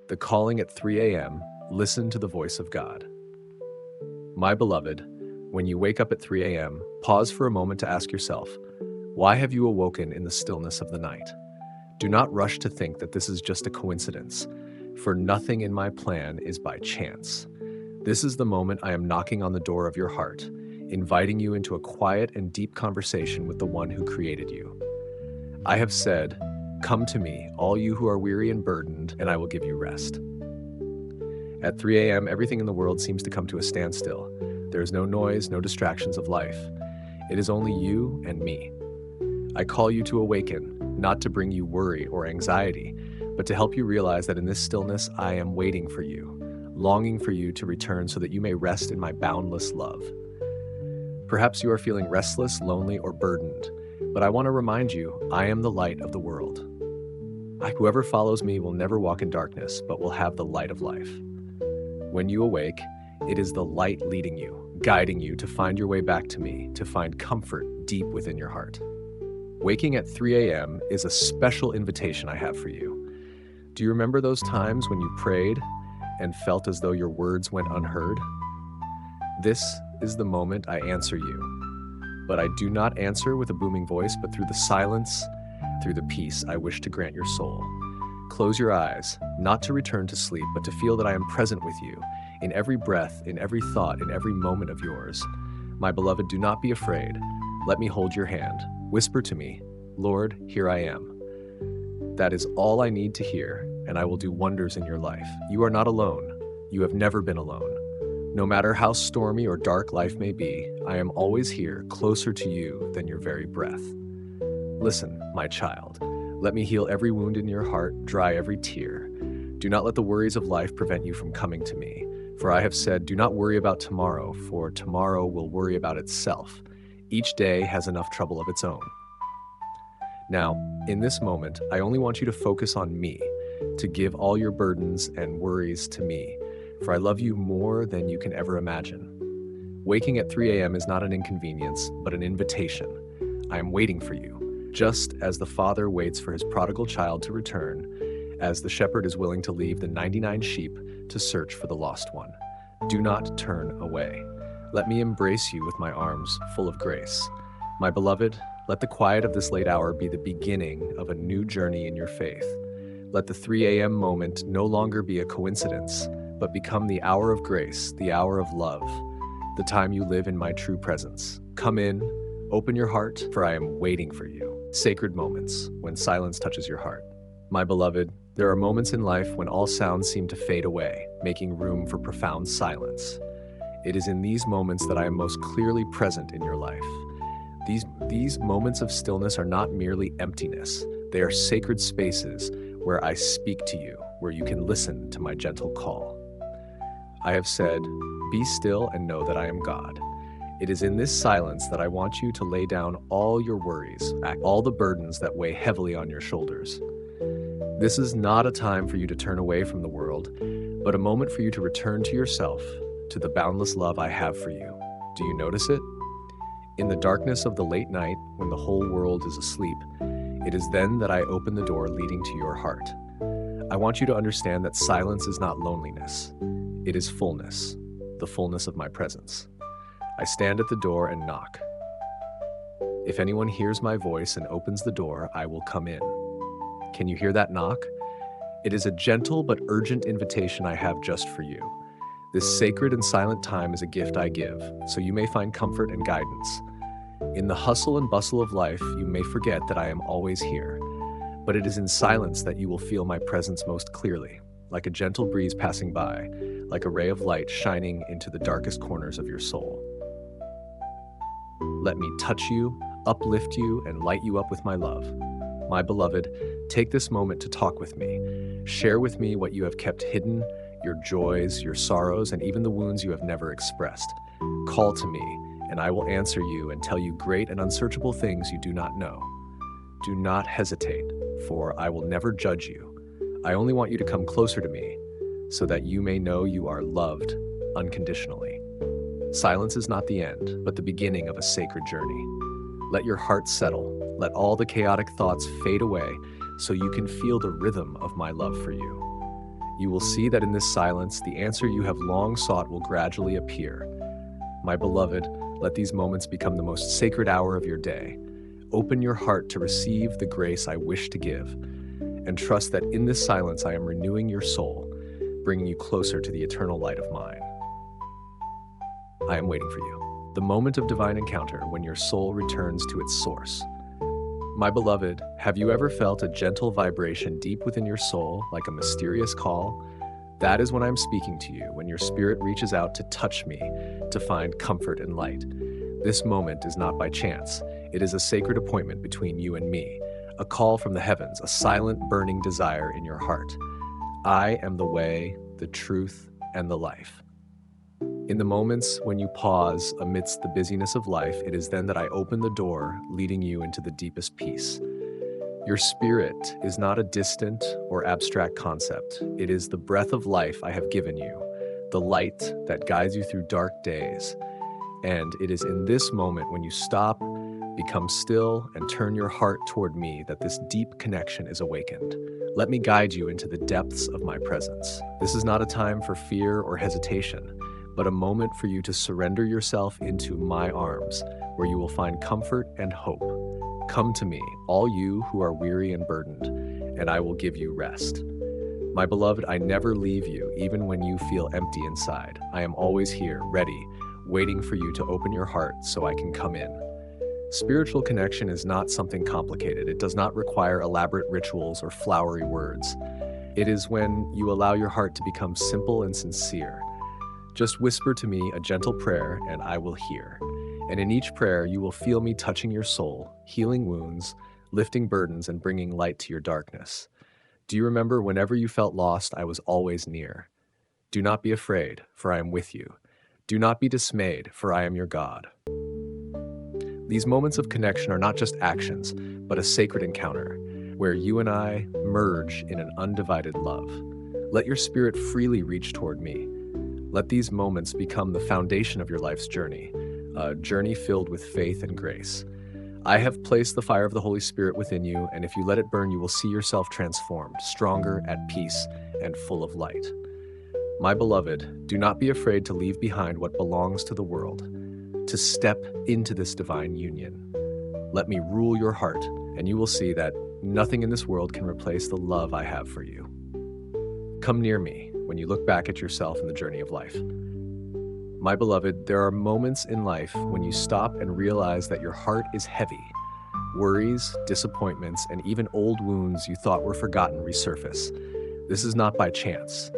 The calling at 3 a.m., listen to the voice of God. My beloved, when you wake up at 3 a.m., pause for a moment to ask yourself, why have you awoken in the stillness of the night? Do not rush to think that this is just a coincidence, for nothing in my plan is by chance. This is the moment I am knocking on the door of your heart, inviting you into a quiet and deep conversation with the one who created you. I have said, "Come to me, all you who are weary and burdened, and I will give you rest." At 3 a.m., everything in the world seems to come to a standstill. There is no noise, no distractions of life. It is only you and me. I call you to awaken, not to bring you worry or anxiety, but to help you realize that in this stillness I am waiting for you, longing for you to return so that you may rest in my boundless love. Perhaps you are feeling restless, lonely, or burdened, but I want to remind you, I am the light of the world. Whoever follows me will never walk in darkness, but will have the light of life. When you awake, it is the light leading you, guiding you to find your way back to me, to find comfort deep within your heart. Waking at 3 a.m. is a special invitation I have for you. Do you remember those times when you prayed and felt as though your words went unheard? This is the moment I answer you. But I do not answer with a booming voice, but through the silence, through the peace I wish to grant your soul. Close your eyes, not to return to sleep, but to feel that I am present with you, in every breath, in every thought, in every moment of yours. My beloved, do not be afraid. Let me hold your hand. Whisper to me, "Lord, here I am." That is all I need to hear, and I will do wonders in your life. You are not alone. You have never been alone. No matter how stormy or dark life may be, I am always here, closer to you than your very breath. Listen, my child. Let me heal every wound in your heart, dry every tear. Do not let the worries of life prevent you from coming to me. For I have said, do not worry about tomorrow, for tomorrow will worry about itself. Each day has enough trouble of its own. Now, in this moment, I only want you to focus on me, to give all your burdens and worries to me, for I love you more than you can ever imagine. Waking at 3 a.m. is not an inconvenience, but an invitation. I am waiting for you, just as the father waits for his prodigal child to return, as the shepherd is willing to leave the 99 sheep to search for the lost one. Do not turn away. Let me embrace you with my arms full of grace. My beloved, let the quiet of this late hour be the beginning of a new journey in your faith. Let the 3 a.m. moment no longer be a coincidence, but become the hour of grace, the hour of love, the time you live in my true presence. Come in, open your heart, for I am waiting for you. Sacred moments, when silence touches your heart. My beloved, there are moments in life when all sounds seem to fade away, making room for profound silence. It is in these moments that I am most clearly present in your life. These moments of stillness are not merely emptiness. They are sacred spaces where I speak to you, where you can listen to my gentle call. I have said, "Be still and know that I am God." It is in this silence that I want you to lay down all your worries, all the burdens that weigh heavily on your shoulders. This is not a time for you to turn away from the world, but a moment for you to return to yourself, to the boundless love I have for you. Do you notice it? In the darkness of the late night, when the whole world is asleep, it is then that I open the door leading to your heart. I want you to understand that silence is not loneliness. It is fullness, the fullness of my presence. I stand at the door and knock. If anyone hears my voice and opens the door, I will come in. Can you hear that knock? It is a gentle but urgent invitation I have just for you. This sacred and silent time is a gift I give, so you may find comfort and guidance. In the hustle and bustle of life, you may forget that I am always here, but it is in silence that you will feel my presence most clearly, like a gentle breeze passing by, like a ray of light shining into the darkest corners of your soul. Let me touch you, uplift you, and light you up with my love. My beloved, take this moment to talk with me. Share with me what you have kept hidden, your joys, your sorrows, and even the wounds you have never expressed. Call to me, and I will answer you and tell you great and unsearchable things you do not know. Do not hesitate, for I will never judge you. I only want you to come closer to me, so that you may know you are loved unconditionally. Silence is not the end, but the beginning of a sacred journey. Let your heart settle. Let all the chaotic thoughts fade away, so you can feel the rhythm of my love for you. You will see that in this silence, the answer you have long sought will gradually appear. My beloved, let these moments become the most sacred hour of your day. Open your heart to receive the grace I wish to give, and trust that in this silence I am renewing your soul, bringing you closer to the eternal light of mine. I am waiting for you. The moment of divine encounter when your soul returns to its source. My beloved, have you ever felt a gentle vibration deep within your soul, like a mysterious call? That is when I'm speaking to you, when your spirit reaches out to touch me, to find comfort and light. This moment is not by chance. It is a sacred appointment between you and me, a call from the heavens, a silent, burning desire in your heart. I am the way, the truth, and the life. In the moments when you pause amidst the busyness of life, it is then that I open the door, leading you into the deepest peace. Your spirit is not a distant or abstract concept. It is the breath of life I have given you, the light that guides you through dark days. And it is in this moment when you stop, become still, and turn your heart toward me that this deep connection is awakened. Let me guide you into the depths of my presence. This is not a time for fear or hesitation, but a moment for you to surrender yourself into my arms, where you will find comfort and hope. Come to me, all you who are weary and burdened, and I will give you rest. My beloved, I never leave you, even when you feel empty inside. I am always here, ready, waiting for you to open your heart so I can come in. Spiritual connection is not something complicated. It does not require elaborate rituals or flowery words. It is when you allow your heart to become simple and sincere. Just whisper to me a gentle prayer and I will hear. And in each prayer, you will feel me touching your soul, healing wounds, lifting burdens, and bringing light to your darkness. Do you remember whenever you felt lost, I was always near? Do not be afraid, for I am with you. Do not be dismayed, for I am your God. These moments of connection are not just actions, but a sacred encounter, where you and I merge in an undivided love. Let your spirit freely reach toward me. Let these moments become the foundation of your life's journey, a journey filled with faith and grace. I have placed the fire of the Holy Spirit within you, and if you let it burn, you will see yourself transformed, stronger, at peace, and full of light. My beloved, do not be afraid to leave behind what belongs to the world, to step into this divine union. Let me rule your heart, and you will see that nothing in this world can replace the love I have for you. Come near me when you look back at yourself in the journey of life. My beloved, there are moments in life when you stop and realize that your heart is heavy. Worries, disappointments, and even old wounds you thought were forgotten resurface. This is not by chance.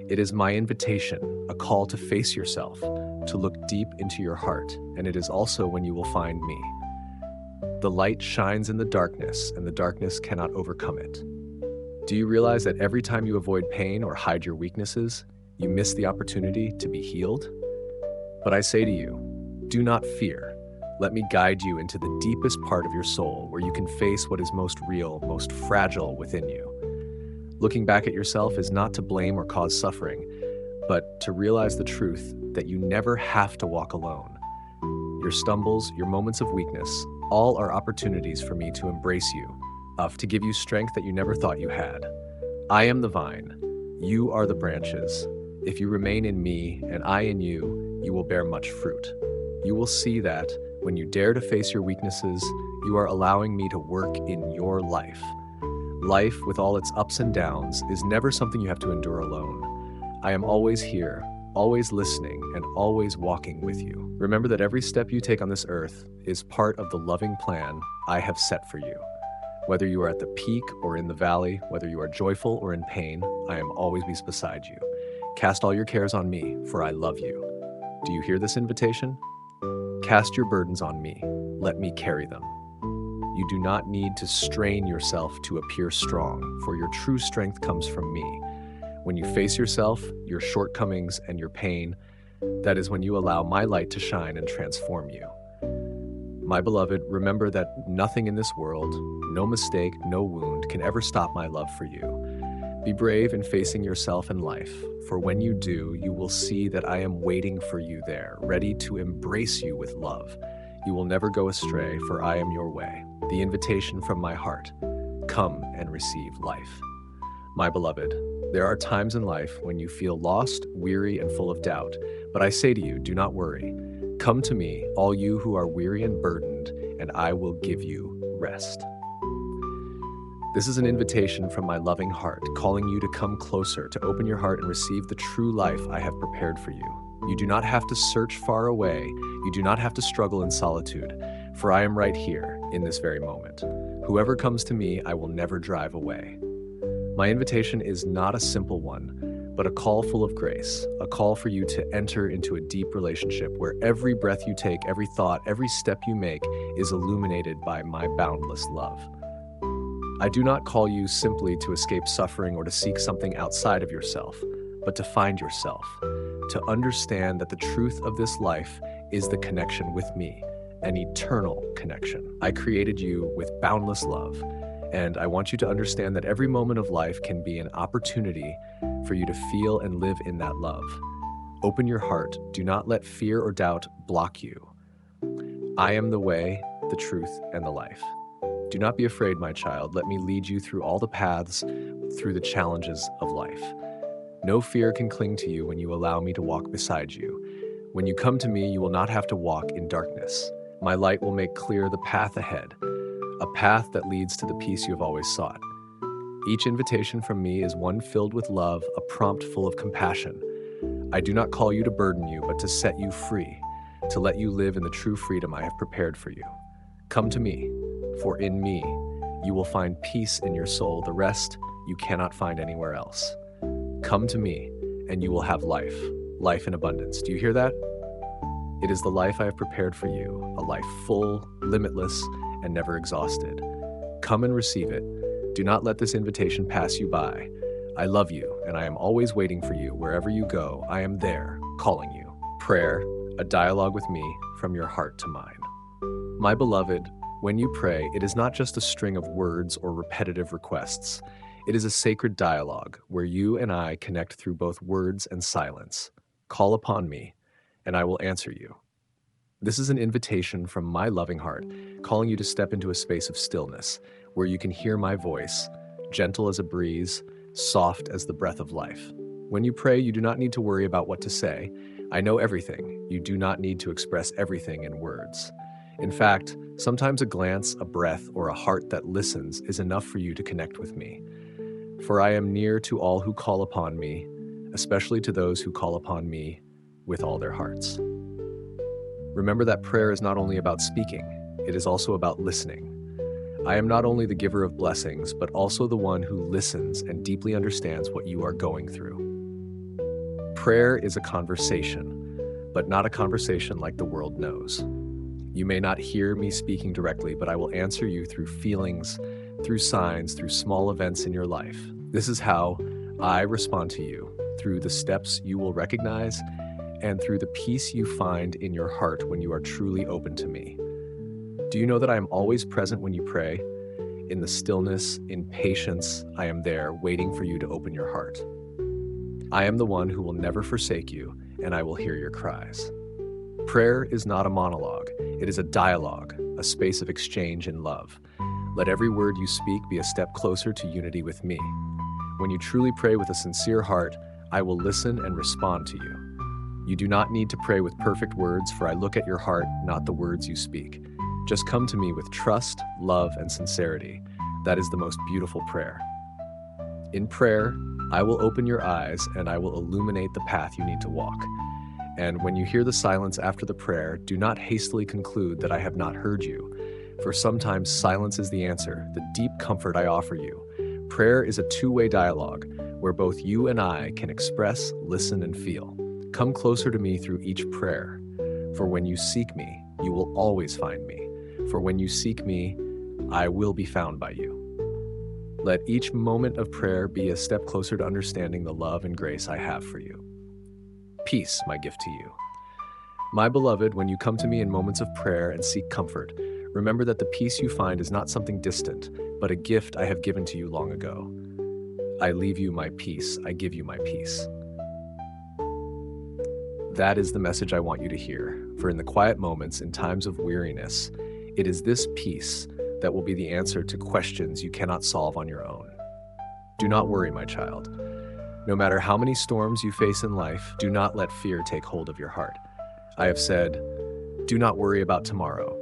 It is my invitation, a call to face yourself, to look deep into your heart, and it is also when you will find me. The light shines in the darkness, and the darkness cannot overcome it. Do you realize that every time you avoid pain or hide your weaknesses, you miss the opportunity to be healed? But I say to you, do not fear. Let me guide you into the deepest part of your soul, where you can face what is most real, most fragile within you. Looking back at yourself is not to blame or cause suffering, but to realize the truth that you never have to walk alone. Your stumbles, your moments of weakness, all are opportunities for me to embrace you, to give you strength that you never thought you had. I am the vine, you are the branches. If you remain in me and I in you, you will bear much fruit. You will see that when you dare to face your weaknesses, you are allowing me to work in your life. Life, with all its ups and downs, is never something you have to endure alone. I am always here, always listening, and always walking with you. Remember that every step you take on this earth is part of the loving plan I have set for you. Whether you are at the peak or in the valley, whether you are joyful or in pain, I am always beside you. Cast all your cares on me, for I love you. Do you hear this invitation? Cast your burdens on me. Let me carry them. You do not need to strain yourself to appear strong, for your true strength comes from me. When you face yourself, your shortcomings, and your pain, that is when you allow my light to shine and transform you. My beloved, remember that nothing in this world, no mistake, no wound, can ever stop my love for you. Be brave in facing yourself and life, for when you do, you will see that I am waiting for you there, ready to embrace you with love. You will never go astray, for I am your way, the invitation from my heart. Come and receive life. My beloved, there are times in life when you feel lost, weary, and full of doubt, but I say to you, do not worry. Come to me, all you who are weary and burdened, and I will give you rest. This is an invitation from my loving heart, calling you to come closer, to open your heart and receive the true life I have prepared for you. You do not have to search far away. You do not have to struggle in solitude, for I am right here in this very moment. Whoever comes to me, I will never drive away. My invitation is not a simple one, but a call full of grace, a call for you to enter into a deep relationship where every breath you take, every thought, every step you make is illuminated by my boundless love. I do not call you simply to escape suffering or to seek something outside of yourself, but to find yourself, to understand that the truth of this life is the connection with me, an eternal connection. I created you with boundless love, and I want you to understand that every moment of life can be an opportunity for you to feel and live in that love. Open your heart. Do not let fear or doubt block you. I am the way, the truth, and the life. Do not be afraid, my child. Let me lead you through all the paths, through the challenges of life. No fear can cling to you when you allow me to walk beside you. When you come to me, you will not have to walk in darkness. My light will make clear the path ahead, a path that leads to the peace you have always sought. Each invitation from me is one filled with love, a prompt full of compassion. I do not call you to burden you, but to set you free, to let you live in the true freedom I have prepared for you. Come to me, for in me you will find peace in your soul, the rest you cannot find anywhere else. Come to me, and you will have life, life in abundance. Do you hear that? It is the life I have prepared for you, a life full, limitless, and never exhausted. Come and receive it. Do not let this invitation pass you by. I love you, and I am always waiting for you. Wherever you go, I am there, calling you. Prayer, a dialogue with me from your heart to mine. My beloved, when you pray, it is not just a string of words or repetitive requests. It is a sacred dialogue where you and I connect through both words and silence. Call upon me, and I will answer you. This is an invitation from my loving heart, calling you to step into a space of stillness, where you can hear my voice, gentle as a breeze, soft as the breath of life. When you pray, you do not need to worry about what to say. I know everything. You do not need to express everything in words. In fact, sometimes a glance, a breath, or a heart that listens is enough for you to connect with me. For I am near to all who call upon me, especially to those who call upon me with all their hearts. Remember that prayer is not only about speaking, it is also about listening. I am not only the giver of blessings, but also the one who listens and deeply understands what you are going through. Prayer is a conversation, but not a conversation like the world knows. You may not hear me speaking directly, but I will answer you through feelings, through signs, through small events in your life. This is how I respond to you, through the steps you will recognize and through the peace you find in your heart when you are truly open to me. Do you know that I am always present when you pray? In the stillness, in patience, I am there waiting for you to open your heart. I am the one who will never forsake you, and I will hear your cries. Prayer is not a monologue. It is a dialogue, a space of exchange in love. Let every word you speak be a step closer to unity with me. When you truly pray with a sincere heart, I will listen and respond to you. You do not need to pray with perfect words, for I look at your heart, not the words you speak. Just come to me with trust, love, and sincerity. That is the most beautiful prayer. In prayer, I will open your eyes and I will illuminate the path you need to walk. And when you hear the silence after the prayer, do not hastily conclude that I have not heard you, for sometimes silence is the answer, the deep comfort I offer you. Prayer is a two-way dialogue where both you and I can express, listen, and feel. Come closer to me through each prayer, for when you seek me, you will always find me. For when you seek me, I will be found by you. Let each moment of prayer be a step closer to understanding the love and grace I have for you. Peace, my gift to you. My beloved, when you come to me in moments of prayer and seek comfort, remember that the peace you find is not something distant, but a gift I have given to you long ago. I leave you my peace. I give you my peace. That is the message I want you to hear, for in the quiet moments, in times of weariness, it is this peace that will be the answer to questions you cannot solve on your own. Do not worry, my child. No matter how many storms you face in life, do not let fear take hold of your heart. I have said, do not worry about tomorrow,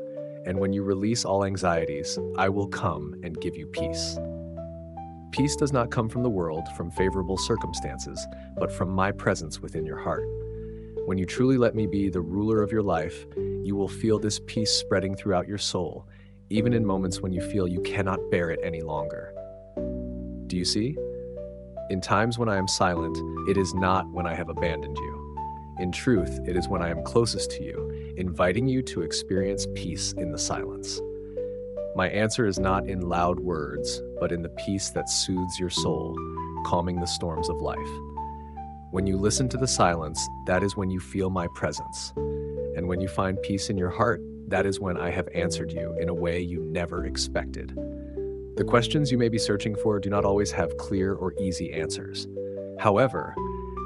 and when you release all anxieties, I will come and give you peace. Peace does not come from the world, from favorable circumstances, but from my presence within your heart. When you truly let me be the ruler of your life, you will feel this peace spreading throughout your soul, even in moments when you feel you cannot bear it any longer. Do you see? In times when I am silent, it is not when I have abandoned you. In truth, it is when I am closest to you, inviting you to experience peace in the silence. My answer is not in loud words, but in the peace that soothes your soul, calming the storms of life. When you listen to the silence, that is when you feel my presence. And when you find peace in your heart, that is when I have answered you in a way you never expected. The questions you may be searching for do not always have clear or easy answers. However,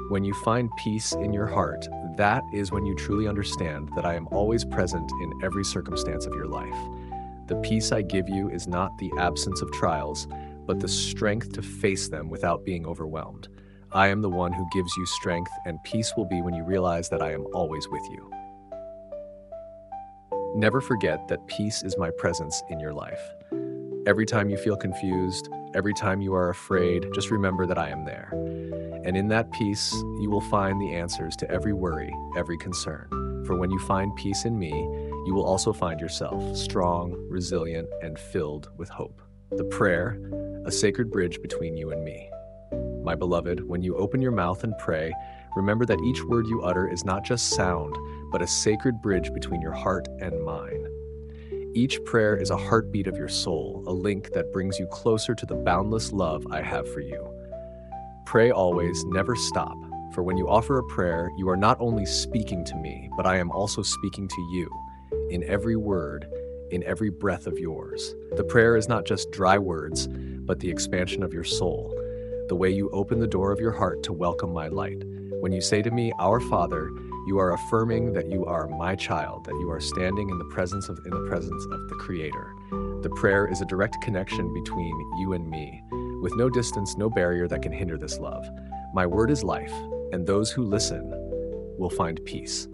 when you find peace in your heart, that is when you truly understand that I am always present in every circumstance of your life. The peace I give you is not the absence of trials, but the strength to face them without being overwhelmed. I am the one who gives you strength, and peace will be when you realize that I am always with you. Never forget that peace is my presence in your life. Every time you feel confused, every time you are afraid, just remember that I am there. And in that peace, you will find the answers to every worry, every concern. For when you find peace in me, you will also find yourself strong, resilient, and filled with hope. The prayer, a sacred bridge between you and me. My beloved, when you open your mouth and pray, remember that each word you utter is not just sound, but a sacred bridge between your heart and mine. Each prayer is a heartbeat of your soul, a link that brings you closer to the boundless love I have for you. Pray always, never stop, for when you offer a prayer, you are not only speaking to me, but I am also speaking to you, in every word, in every breath of yours. The prayer is not just dry words, but the expansion of your soul, the way you open the door of your heart to welcome my light. When you say to me, Our Father, you are affirming that you are my child, that you are standing in the presence of the Creator. The prayer is a direct connection between you and me, with no distance, no barrier that can hinder this love. My word is life, and those who listen will find peace.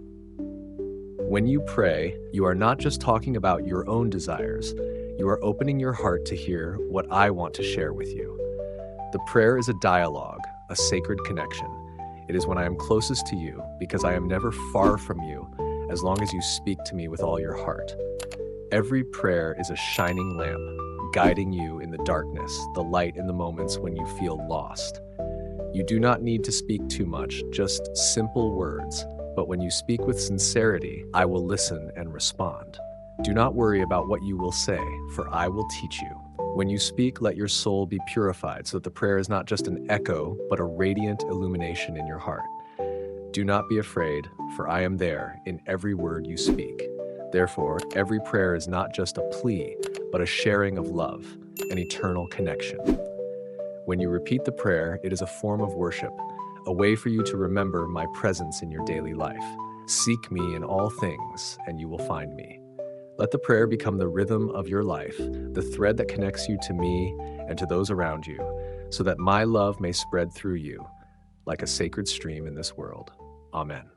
When you pray, you are not just talking about your own desires. You are opening your heart to hear what I want to share with you. The prayer is a dialogue, a sacred connection. It is when I am closest to you, because I am never far from you, as long as you speak to me with all your heart. Every prayer is a shining lamp, guiding you in the darkness, the light in the moments when you feel lost. You do not need to speak too much, just simple words. But when you speak with sincerity, I will listen and respond. Do not worry about what you will say, for I will teach you. When you speak, let your soul be purified so that the prayer is not just an echo, but a radiant illumination in your heart. Do not be afraid, for I am there in every word you speak. Therefore, every prayer is not just a plea, but a sharing of love, an eternal connection. When you repeat the prayer, it is a form of worship, a way for you to remember my presence in your daily life. Seek me in all things, and you will find me. Let the prayer become the rhythm of your life, the thread that connects you to me and to those around you, so that my love may spread through you like a sacred stream in this world. Amen.